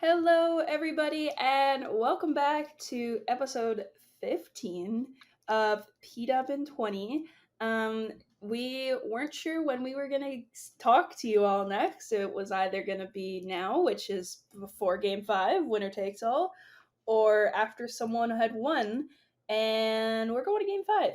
Hello, everybody, and welcome back to episode 15 of PWHL. We weren't sure when we were going to talk to you all next. It was either going to be now, which is before game 5, winner takes all, or after someone had won, and we're going to game 5.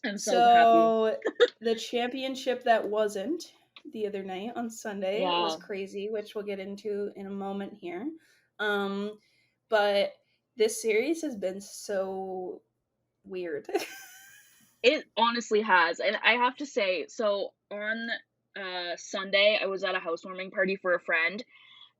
I'm so happy. So, the championship that wasn't the other night on Sunday was Yeah. crazy, which we'll get into in a moment here. Um, but this series has been so weird. It honestly has, and I have to say, so on, Sunday, I was at a housewarming party for a friend,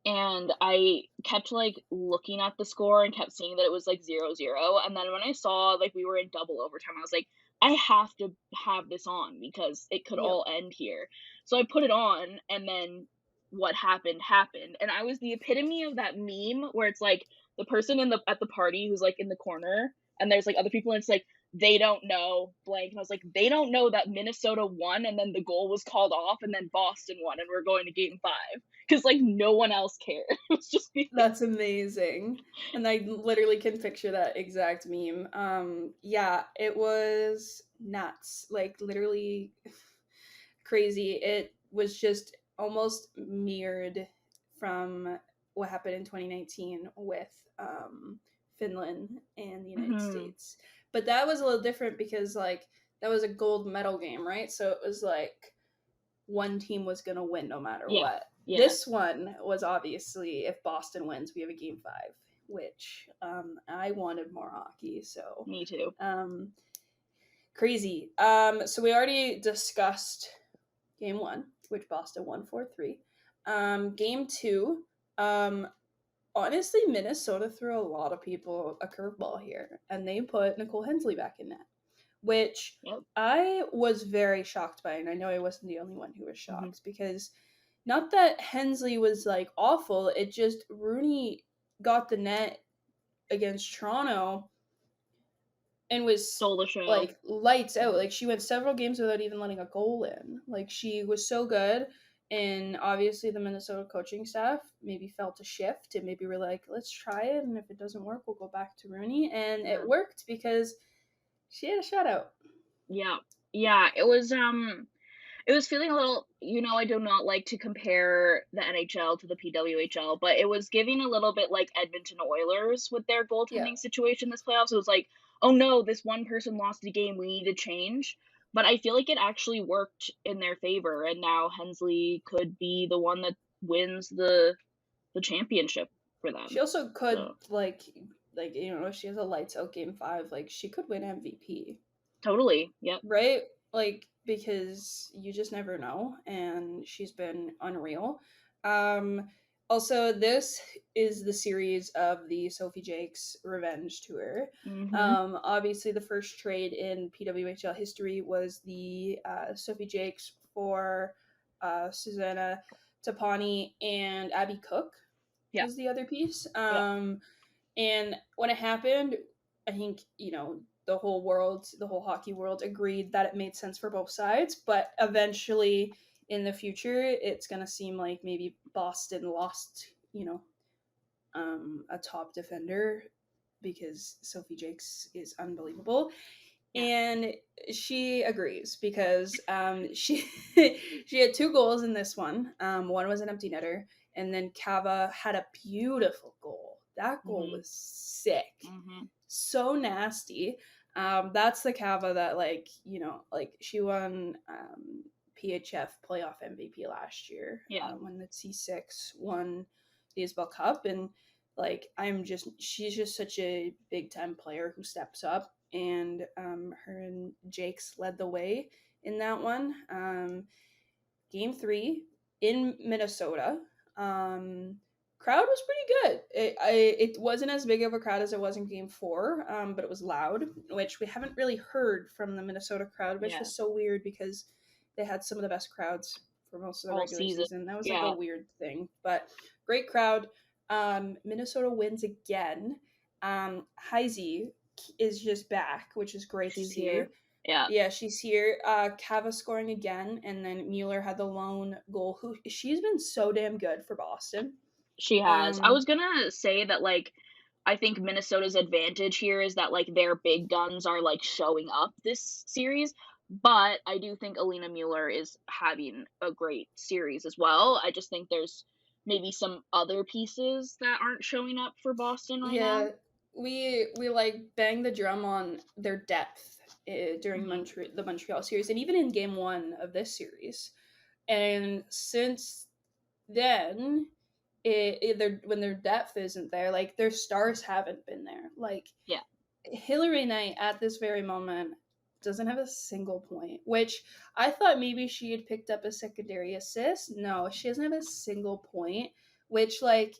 and I kept, looking at the score and kept seeing that it was, 0-0, and then when I saw, we were in double overtime, I was like, "I have to have this on because it could Yep. all end here." So I put it on, and then what happened, happened, and I was the epitome of that meme where it's, the person at the party who's, in the corner, and there's, other people, and it's like, "They don't know blank," and I was like, "They don't know that Minnesota won, and then the goal was called off, and then Boston won, and we're going to game 5." 'Cause, no one else cared. It was just me. That's amazing. And I literally can picture that exact meme. Yeah, it was nuts. Like literally crazy. It was just almost mirrored from what happened in 2019 with Finland and the United Mhm. States. But that was a little different because that was a gold medal game, right? So it was like one team was going to win no matter Yeah. what. Yeah. This one was obviously if Boston wins, we have a game 5, which I wanted more hockey. So Me too. um, crazy. So we already discussed game 1, which Boston won 4-3. Game 2, um, honestly, Minnesota threw a lot of people a curveball here, and they put Nicole Hensley back in net, which Yep. I was very shocked by, and I know I wasn't the only one who was Mhm. shocked because not that Hensley was like awful, it just Rooney got the net against Toronto and was Stole the show. like lights out. Like she went several games without even letting a goal in. Like she was so good. And obviously the Minnesota coaching staff maybe felt a shift and maybe were like, let's try it. And if it doesn't work, we'll go back to Rooney. And Yeah. it worked because she had a shutout. Yeah. Yeah, it was feeling a little, I do not like to compare the NHL to the PWHL, but it was giving a little bit like Edmonton Oilers with their Yeah. goaltending situation this playoffs. It was like, "Oh no, this one person lost a game, we need to change." But I feel like it actually worked in their favor, and now Hensley could be the one that wins the championship for She them. also could So, if she has a lights out game 5, like she could win MVP. totally. Yep. Right? Like because you just never know, and she's been unreal. Um, Also, this is the series of the Sophie Jakes Revenge Tour. Mhm. Obviously, the first trade in PWHL history was the Sophie Jakes for Susanna Tapani and Abby Cook Yeah. was the other piece. Yeah. And when it happened, I think, the whole world, the whole hockey world agreed that it made sense for both sides. But eventually in the future, it's going to seem like maybe Boston lost, a top defender because Sophie Jakes is unbelievable. Yeah. And she agrees because she she had 2 goals in this one. One was an empty netter, and then Kava had a beautiful goal. That goal Mhm. was sick, Mhm. so nasty. That's the Kava that like she won PHF playoff MVP last year Yeah. when the C6 won the Isabel Cup, and she's just such a big time player who steps up, and her and Jake's led the way in that one. Game 3 in Minnesota. Crowd was pretty good. It wasn't as big of a crowd as it was in Game 4, but it was loud, which we haven't really heard from the Minnesota crowd, which Yeah. was so weird because they had some of the best crowds for most of the All regular season. season. That was like a Yeah. weird thing, but great crowd. Minnesota wins again. Heisey is just back, which is great to She's see. here. Yeah, Yeah, she's here. Kava scoring again, and then Mueller had the lone goal. Who she's been so damn good for Boston. she has. I Um, was gonna say that, like, I think Minnesota's advantage here is that, like, their big guns are, like, showing up this series, but I do think Alina Mueller is having a great series as well. I just think there's maybe some other pieces that aren't showing up for Boston right now. yeah, we like bang the drum on their depth during Mhm. The Montreal series, and even in Game One of this series. And since then, when their depth isn't there, like their stars haven't been there. Like Yeah. Hillary Knight at this very moment doesn't have a single point, which I thought maybe she had picked up a secondary assist. No, she doesn't have a single point, which like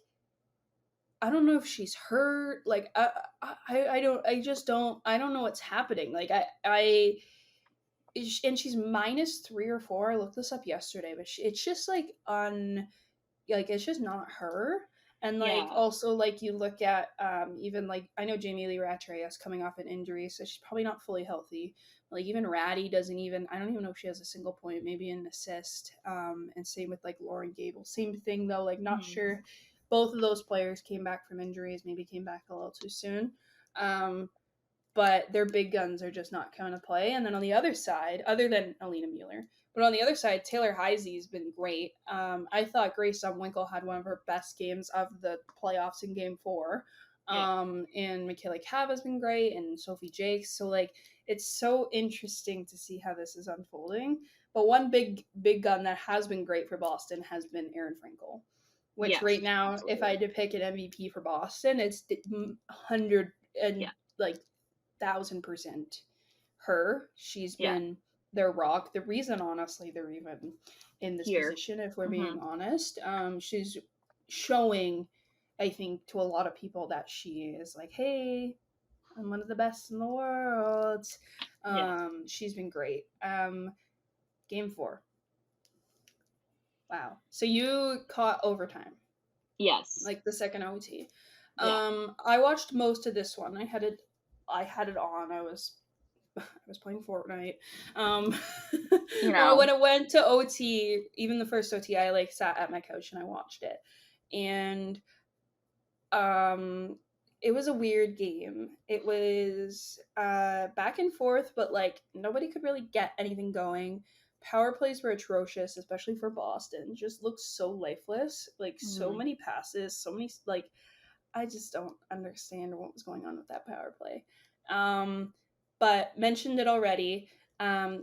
I don't know if she's hurt. Like I don't know what's happening. Like and she's minus 3 or 4. I looked this up yesterday, but it's just like it's just not her. And like Yeah. also like you look at even like I know Jamie Lee Rattray is coming off an injury, so she's probably not fully healthy. Like even Ratty doesn't even I don't even know if she has a single point, maybe an assist. And same with like Lauren Gable. Same thing though, like not Mhm. sure. Both of those players came back from injuries, maybe came back a little too soon. Um, but their big guns are just not coming to play. And then on the other side, other than Alina Mueller, but on the other side, Taylor Heisey's been great. I thought Grace Winkle had one of her best games of the playoffs in Game 4. Yeah. And Michaela Cava's been great, and Sophie Jakes. So like, it's so interesting to see how this is unfolding. But one big gun that has been great for Boston has been Erin Frankel, which Yes, right now, if I absolutely. had to pick an MVP for Boston, it's 100 and Yeah. like 1,000% her. She's Yeah. been their rock. The reason, honestly, they're even in this Here. position, if we're being Mhm. honest. She's showing, I think, to a lot of people that she is like, hey, I'm one of the best in the world. Yeah. She's been great. Game 4. Wow. So you caught overtime, Yes. like the second OT. Yeah. I watched most of this one. I had it on. I was playing Fortnite. Um, You well, know, when it went to OT, even the first OT, I like sat at my couch and I watched it, and um, it was a weird game. It was back and forth, but like nobody could really get anything going. Power plays were atrocious, especially for Boston. Just looked so lifeless. Like so mhm. many passes, so many like I just don't understand what was going on with that power play. Um, but mentioned it already.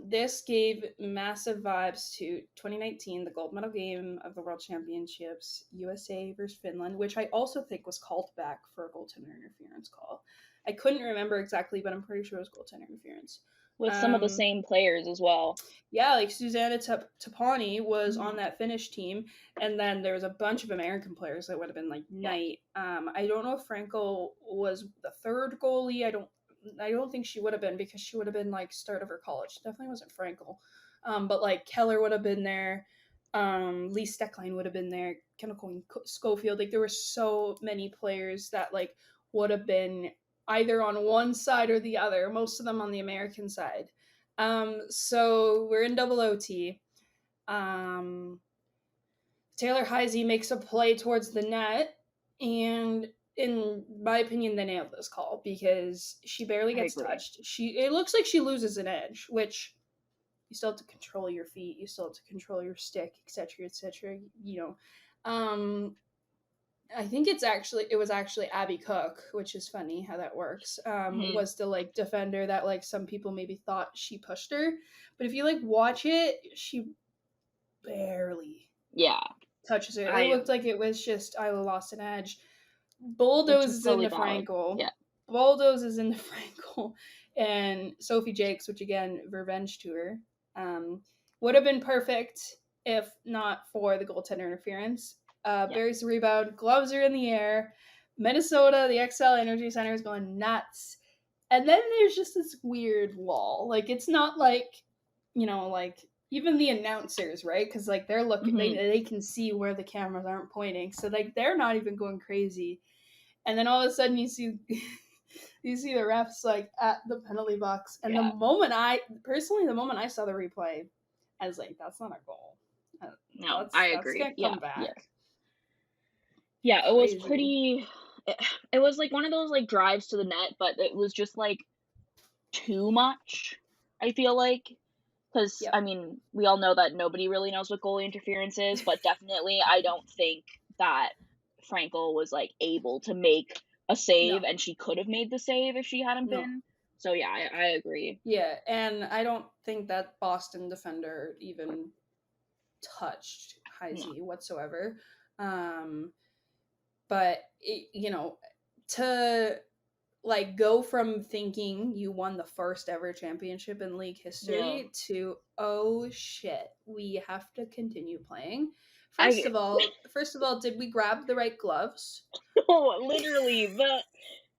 This gave massive vibes to 2019, the gold medal game of the World Championships, USA versus Finland, which I also think was called back for a goaltender interference call. I couldn't remember exactly, but I'm pretty sure it was goaltender interference. With some of the Um, same players as well. yeah, like Susanna Tapani was on Mhm. that Finnish team, and then there was a bunch of American players that would have been like Yeah. Knight. I don't know if Frankel was the third goalie. I don't think she would have been because she would have been like start of her college. Definitely wasn't Frankel. But like Keller would have been there. Lee Steckline would have been there. Kenneth Schofield. Like there were so many players that like would have been either on one side or the other. Most of them on the American side. So we're in double OT. Um, Taylor Heisey makes a play towards the net, and in my opinion, they nailed this call because she barely I gets agree. touched. It looks like she loses an edge, which you still have to control your feet, you still have to control your stick, etc., etc. You know, I think it was actually Abby Cook, which is funny how that works. Mhm. Was the like defender that like some people maybe thought she pushed her, but if you like watch it, she barely Yeah. touches her. It I looked like it was just I lost an edge. which is Bulldozes totally into valid. Frankel. Yeah. Bulldozes into Frankel. And Sophie Jakes, which again, revenge tour, would have been perfect if not for the goaltender interference. Yeah. Buries the rebound, gloves are in the air. Minnesota, the XL Energy Center is going nuts. And then there's just this weird lull. Like it's not like, like even the announcers, right? Because like they're looking, Mhm. they can see where the cameras aren't pointing, so like they're not even going crazy. And then all of a sudden you see You see the refs like at the penalty box, and the Yeah. moment I saw the replay, I was like, "That's not a goal. No, I That's agree. gonna Yeah. come Yeah. back." Yeah, it was Crazy. pretty it, it was like one of those like drives to the net, but it was just like too much, I feel like. Because, I Yep. mean, we all know that nobody really knows what goalie interference is, but definitely I don't think that Frankel was, like, able to make a save, No. and she could have made the save if she hadn't No. been. So, yeah, I agree. Yeah, and I don't think that Boston defender even touched No. Heisey whatsoever. But to like go from thinking you won the first ever championship in league Yeah. history to, oh shit, we have to continue playing. First I of all, did we grab the right gloves? oh, literally,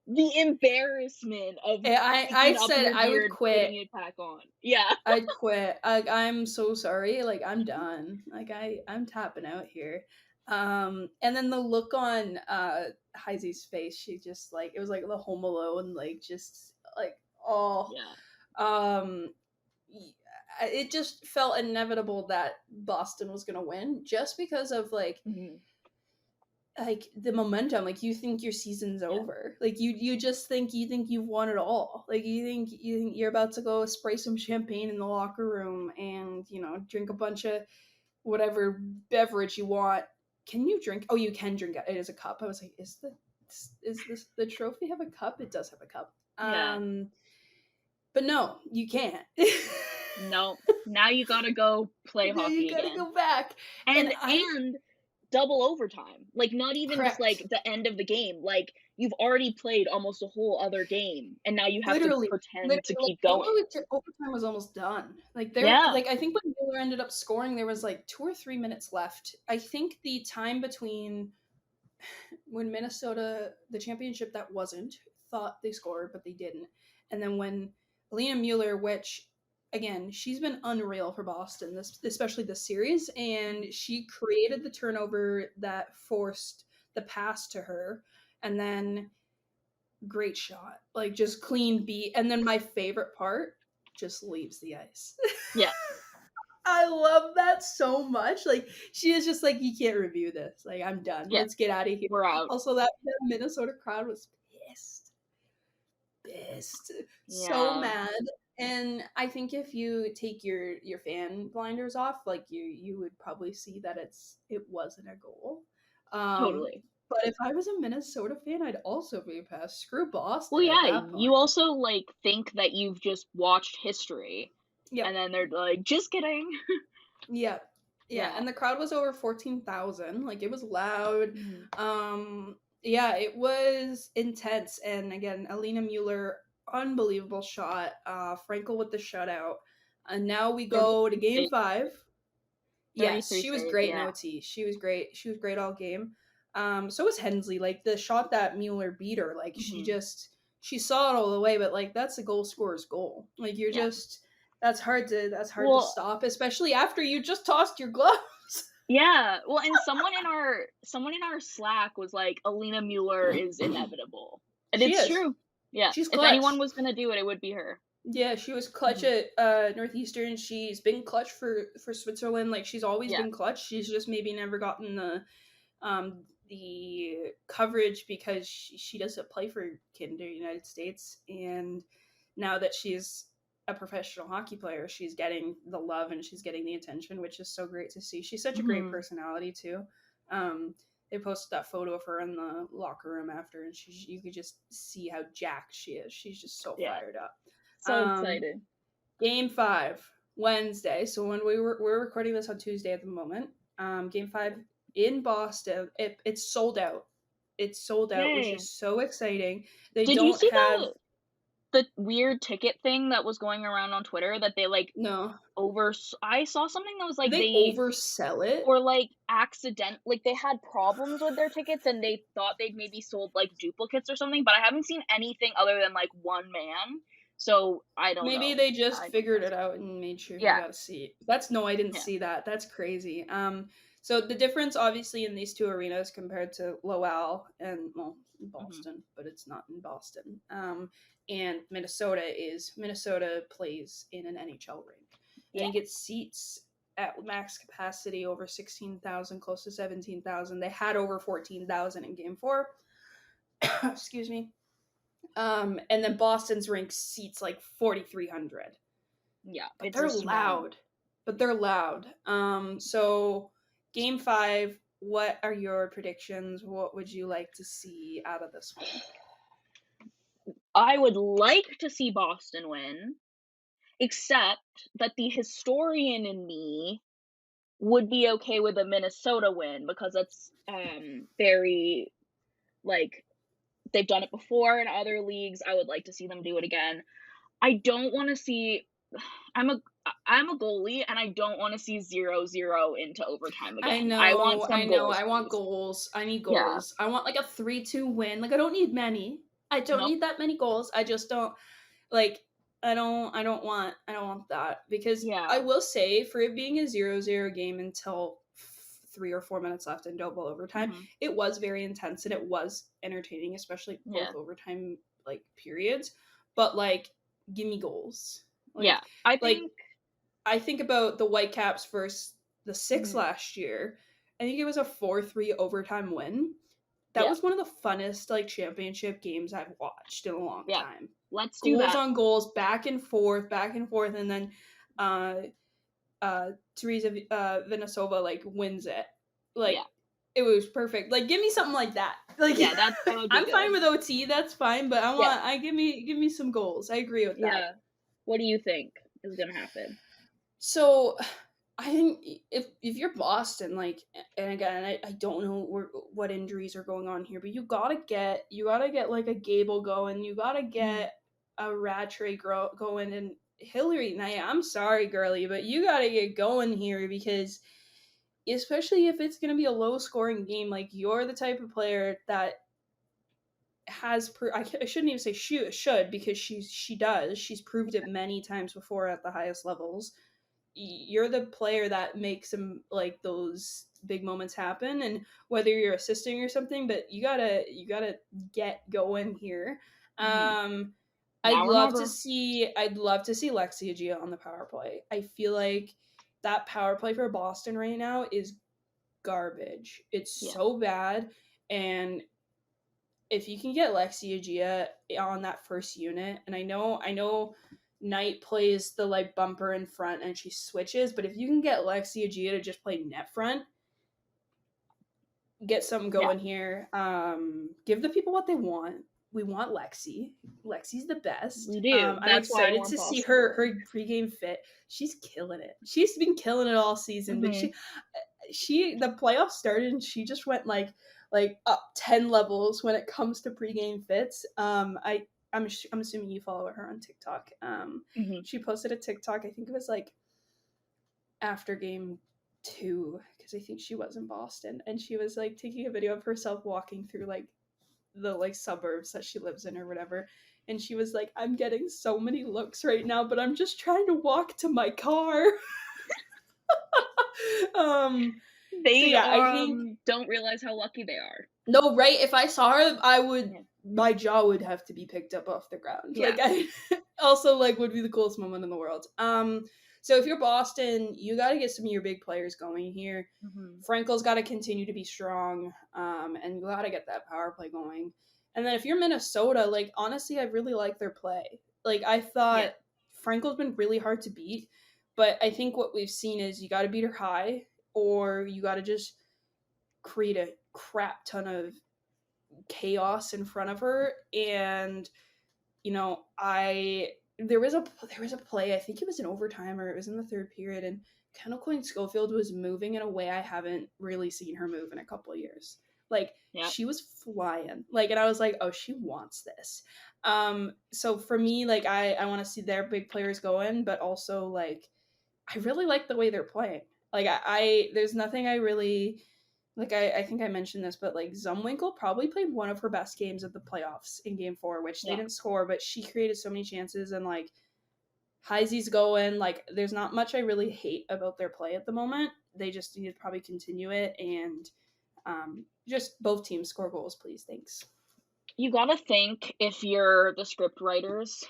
the embarrassment of I picking up said your I gear would and quit. putting it back on. Yeah. I'd quit. I'm so sorry. Like, I'm done. Like, I'm tapping out here. And then the look on Heisey's face, she just like, it was like the Home Alone, like just like, oh, Yeah. um, it just felt inevitable that Boston was gonna win just because of Mhm. like the momentum. Like, you think your season's Yeah. over. Like, you just think you've won it all. Like, you think you're about to go spray some champagne in the locker room and drink a bunch of whatever beverage you want. Can you drink? Oh, you can drink it. It is a cup. I was like, is this the trophy have a cup? It does have a cup. Yeah. But no, you can't. No. Now you gotta go play Now you hockey gotta again. go back. And And I'm double overtime. Like, not even just, correct. like, the end of the game, like, you've already played almost a whole other game, and now you have to Literally, pretend to literally, like keep going. overtime was almost done. Yeah. I think when Miller ended up scoring, there was like 2 or 3 minutes left. I think the time between when Minnesota, the championship that wasn't, thought they scored, but they didn't. And then when Alina Mueller, which again, she's been unreal for Boston, especially this series, and she created the turnover that forced the pass to her, and then great shot, like just clean beat, and then my favorite part, just leaves the ice. Yeah. I love that so much. Like, she is just like, you can't review this. Like, I'm done. Yeah. Let's get out of here. We're out. Also, that Minnesota crowd was pissed, pissed, so Yeah. mad. And I think if you take your fan blinders off, like you would probably see that it wasn't a goal. Um, Totally. but if I was a Minnesota fan, I'd also be pissed. Screw Well, Boston at yeah, that point. you also, like, think that you've just watched history, and Yep. then they're like, "Just kidding." Yeah. Yeah, Yeah. and the crowd was over 14,000. Like, it was loud. Mhm. Yeah, it was intense. And again, Alina Mueller, unbelievable shot. Frankel with the shutout. And now we go to 33 game straight. 5. Yes, 33 she was straight, great in yeah. OT. She was great. She was great all game. So was Hensley. Like, the shot that Mueller beat her, like, Mhm. she saw it all the way, but like, that's the goal scorer's goal. Like, Yeah. that's hard to Well, stop, especially after you just tossed your gloves. yeah. Well, and someone in our Slack was like, "Alina Mueller is inevitable." And She it's is. true. Yeah. She's If anyone clutch. was gonna do it, it would be her. Yeah, she was clutch Mhm. at Northeastern. She's been clutch for Switzerland. Like, she's always Yeah. been clutch. She's just maybe never gotten the coverage because she doesn't play for Canada, United States, and now that she's a professional hockey player, she's getting the love and she's getting the attention, which is so great to see. She's such a great Mhm. personality too. Um, they posted that photo of her in the locker room after, and you could just see how jacked she is. She's just so Yeah. fired up. So Um, excited. Game 5 Wednesday. So when we're recording this on Tuesday at the moment. Game 5 in Boston. It's sold out. It's sold out, which Yay. is so exciting. They Did you don't see have the weird ticket thing that was going around on Twitter that they, like, no. I saw something that was Did like they they oversell it? or, like, like, they had problems with their tickets and they thought they'd maybe sold, like, duplicates or something, but I haven't seen anything other than, like, one man, so I don't Maybe know. they just I don't figured it trust it. out and made sure he Yeah, got a seat. That's no, I didn't yeah. see that. That's crazy. So the difference, obviously, in these two arenas compared to Lowell and Mhm. Boston, but it's not in Boston, and Minnesota is Minnesota plays in an NHL rink. I Yeah. think it seats at max capacity over 16,000, close to 17,000. They had over 14,000 in Game 4. Excuse me. And then Boston's rink seats like 4,300. Yeah. But It's a they're small. loud. But they're loud. So Game 5, what are your predictions? What would you like to see out of this one? I would like to see Boston win, except that the historian in me would be okay with a Minnesota win because that's very like they've done it before in other leagues. I would like to see them do it again. I don't want to see I'm a I'm a goalie and I don't want to see 0-0 into overtime I again. I want know, I some know. goals, I want please. goals. I need Yeah. goals. I want like a 3-2 win. Like I don't need many. I don't Nope. need that many goals. I just don't like I don't want that because I Yeah. will say for it being a 0-0 game until 3 or 4 minutes left in double overtime, Mhm. it was very intense and it was entertaining, especially Yeah. both overtime like periods. But like, give me goals. Yeah. Like I like think I think about the Whitecaps versus the Six mhm. last year. I think it was a 4-3 overtime win. That Yeah. was one of the funnest like championship games I've watched in a long Yeah. time. Let's do Goals that. on goals, back and forth, and then uh Teresa Venesova like wins it. Yeah. Like it was perfect. Like give me something like that. Like Yeah, that would be I'm fine good. with OT, that's fine, but Yeah. I give me some goals. I agree with that. Yeah. What do you think is going to happen? So I think if you're Boston, like, and again, I don't know what injuries are going on here, but you gotta get like a Gable going, you gotta Mhm. get a Rattray going, and Hillary Knight. I'm sorry, girly, but you gotta get going here because especially if it's gonna be a low scoring game, like you're the type of player that I shouldn't even say should because she does. She's proved it many times before at the highest levels. You're the player that makes them like those big moments happen, and whether you're assisting or something, but you gotta get going here. Mhm. um Now or never. I'd love to see Lexia Gia on the power play. I feel like that power play for Boston right now is garbage. It's Yeah. so bad, and if you can get Lexia Gia on that first unit, and I know Knight plays the like bumper in front and she switches, but if you can get Lexia Gia to just play net front, get something Yeah. going here. Give the people what they want. We want Lexi. Lexi's the best. We do. I'm That's why I excited want to see Boston to her win. pregame fit. She's killing it. She's been killing it all season, but Mhm. she the playoffs started and she just went like up 10 levels when it comes to pregame fits. I'm assuming you follow her on TikTok. Mhm. She posted a TikTok. I think it was like after game 2 because I think she was in Boston and she was like taking a video of herself walking through like the like suburbs that she lives in or whatever. And she was like, I'm getting so many looks right now, but I'm just trying to walk to my car. um so They yeah, I think don't realize how lucky they are. no, right? If I saw her, I would Yeah. my jaw would have to be picked up off the ground. Yeah. Like I also like would be the coolest moment in the world. So if you're Boston, you got to get some of your big players going here. Mhm. Frankel's got to continue to be strong, and you got to get that power play going. And then if you're Minnesota, like honestly, I really like their play. Like I Yeah. thought Frankel's been really hard to beat, but I think what we've seen is you got to beat her high, or you got to just create a crap ton of chaos in front of her. And I there was a play, I think it was in overtime or it was in the third period, and Kendall Coyne Schofield was moving in a way I haven't really seen her move in a couple of years. Like Yep. she was flying, like, and I was like, oh, she wants this. So for me, like, I want to see their big players going, but also like I really like the way they're playing. Like I there's nothing I really like. I think I mentioned this, but like Zumwinkle probably played one of her best games of the playoffs in Game 4, which they Yeah. didn't score, but she created so many chances and like Heisey's going. Like, there's not much I really hate about their play at the moment. They just need to probably continue it, and just both teams score goals, please. Thanks. You gotta think, if you're the script writers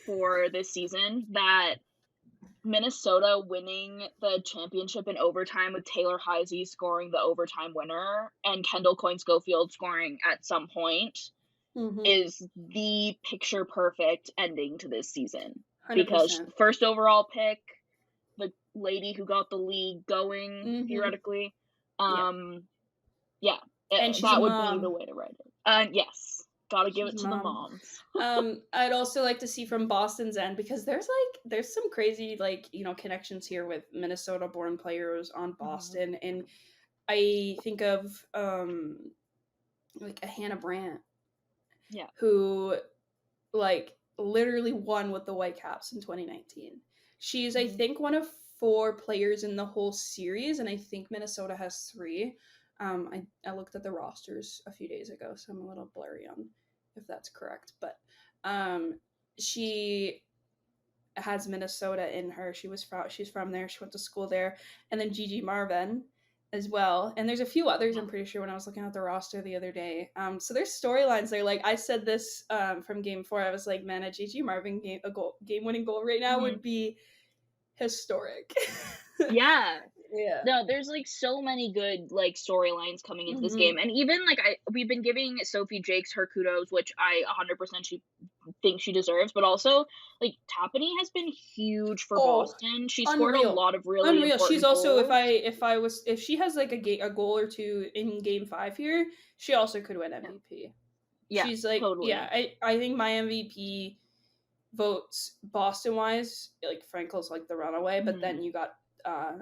for this season, that Minnesota winning the championship in overtime with Taylor Heisey scoring the overtime winner and Kendall Coyne Schofield scoring at some point Mm-hmm. is the picture perfect ending to this season. Because 100%. first overall pick, the lady who got the league going, Mm-hmm. theoretically, Yeah. yeah, And she's a that would be the mom. way to write it. And yes, gotta give She's it a to the mom. moms. I'd also like to see from Boston's end, because there's some crazy, like, connections here with Minnesota born players on Mhm. Boston. And I think of like a Hannah Brandt, Yeah. who, like, literally won with the Whitecaps in 2019. She's, I Mhm. think, one of 4 players in the whole series, and I think Minnesota has 3. I looked at the rosters a few days ago, so I'm a little blurry on if that's correct, but she has Minnesota in her. She's from there. She went to school there, and then Gigi Marvin as well. And there's a few others. Yeah. I'm pretty sure when I was looking at the roster the other day. So there's storylines there. Like, I said this from Game 4. I was like, man, a Gigi Marvin game winning goal right now Mhm. would be historic. Yeah. Yeah. No, there's like so many good like storylines coming into this Mm-hmm. game, and even like we've been giving Sophie Jakes her kudos, which I 100% she think she deserves, but also like Tapani has been huge for Oh, Boston. She scored a unreal. lot of really Unreal. She's important also, if goals. if she has like a goal or two in game 5 here, she also could win Yeah, MVP. yeah, She's like, yeah, totally. I think my MVP votes Boston wise, like Frankel's like the runaway, but Hmm. then you got uh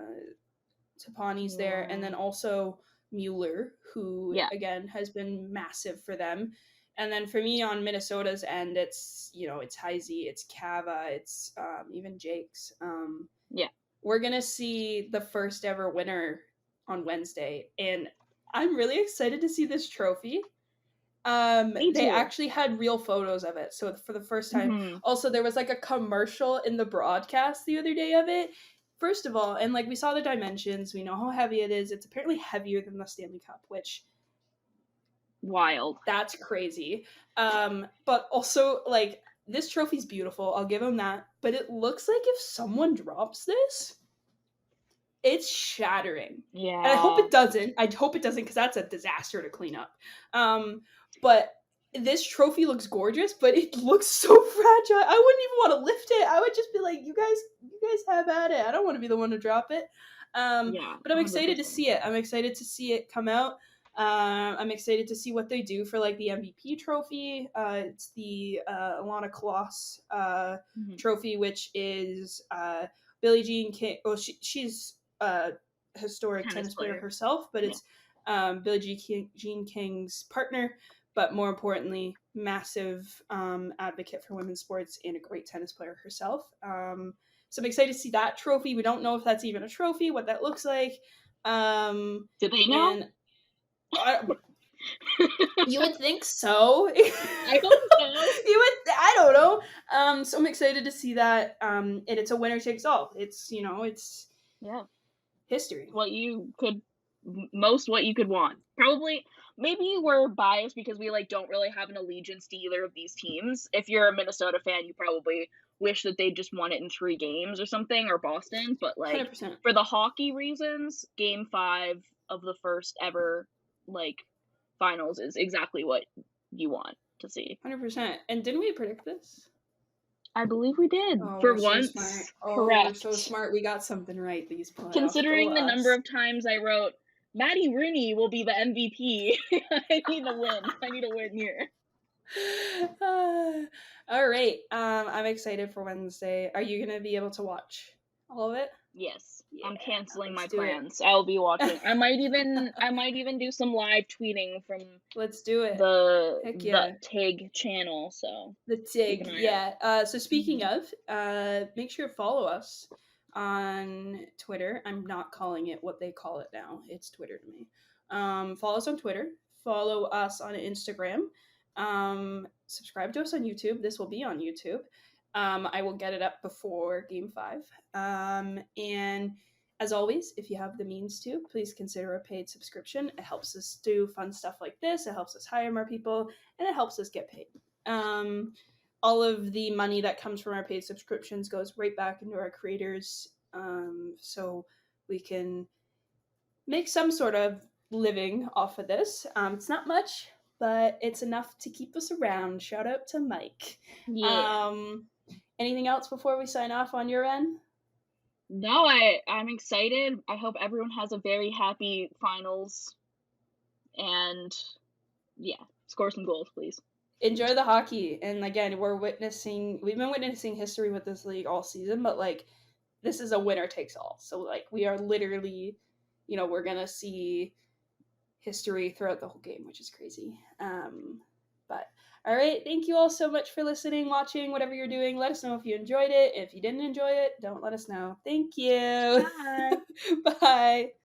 Tapani's there, and then Mueller. also Mueller, who Yeah, again has been massive for them. And then for me on Minnesota's end, it's Heisey, it's Cava, it's even Jake's. yeah. We're gonna see the first ever winner on Wednesday, and I'm really excited to see this trophy. Me They too. actually had real photos of it, so for the first time. Hmm. Also, there was like a commercial in the broadcast the other day of it. First of all, and like we saw the dimensions, we know how heavy it is. It's apparently heavier than the Stanley Cup, which Wild. that's crazy. But also, like, this trophy's beautiful. I'll give them that. But it looks like if someone drops this, it's shattering. And I hope Yeah, it doesn't. I hope it doesn't, because that's a disaster to clean up. But this trophy looks gorgeous, but it looks so fragile. I wouldn't even want to lift it. I would just be like, you guys have at it. I don't want to be the one to drop it. yeah, But I'm excited to 100%. see it. I'm excited to see it come out. I'm excited to see what they do for like the MVP trophy. It's the Alana Kloss Hmm. trophy, which is Billie Jean King. Well, she's a historic Tennis tennis player player. herself, but Yeah. it's Jean King's partner. But more importantly, massive advocate for women's sports and a great tennis player herself. So I'm excited to see that trophy. We don't know if that's even a trophy, what that looks like. Do they know? And I, you would think so. I hope so. I don't know. So I'm excited to see that. And it's a winner takes all. It's Yeah. history. What you could most what you could want. Probably maybe we're biased because we like don't really have an allegiance to either of these teams. If you're a Minnesota fan, you probably wish that they just won it in 3 games or something, or Boston, but like 100%. for the hockey reasons, game 5 of the first ever like finals is exactly what you want to see. 100%. And didn't we predict this? I believe we did. Oh, For we're so smart. once, Oh, we're so correct. smart. We got something right these playoffs. Go Considering the number us. of times I wrote Maddie Rooney will be the MVP, I need a win. I need a win here. All right. I'm excited for Wednesday. Are you gonna be able to watch all of it? Yes, Yeah, I'm canceling let's my do it. plans. I'll be watching. I might even do some live tweeting from Let's do it. the Heck the yeah. TIG channel, so The keep TIG, an eye out. yeah. So speaking Hmm. of, make sure to follow us on Twitter. I'm not calling it what they call it now. It's Twitter to me. Follow us on Twitter. Follow us on Instagram. Subscribe to us on YouTube. This will be on YouTube. I will get it up before game 5. And as always, if you have the means to, please consider a paid subscription. It helps us do fun stuff like this, it helps us hire more people, and it helps us get paid. All of the money that comes from our paid subscriptions goes right back into our creators, so we can make some sort of living off of this. It's not much, but it's enough to keep us around. Shout out to Mike. Yeah. Um, Anything else before we sign off on your end? No, I'm excited. I hope everyone has a very happy finals, and yeah, score some goals, please. Enjoy the hockey. And again, we've been witnessing history with this league all season, but like this is a winner takes all. So like we are literally, we're gonna see history throughout the whole game, which is crazy. But all right, thank you all so much for listening, watching, whatever you're doing. Let us know if you enjoyed it. If you didn't enjoy it, don't let us know. Thank you. Bye. Bye.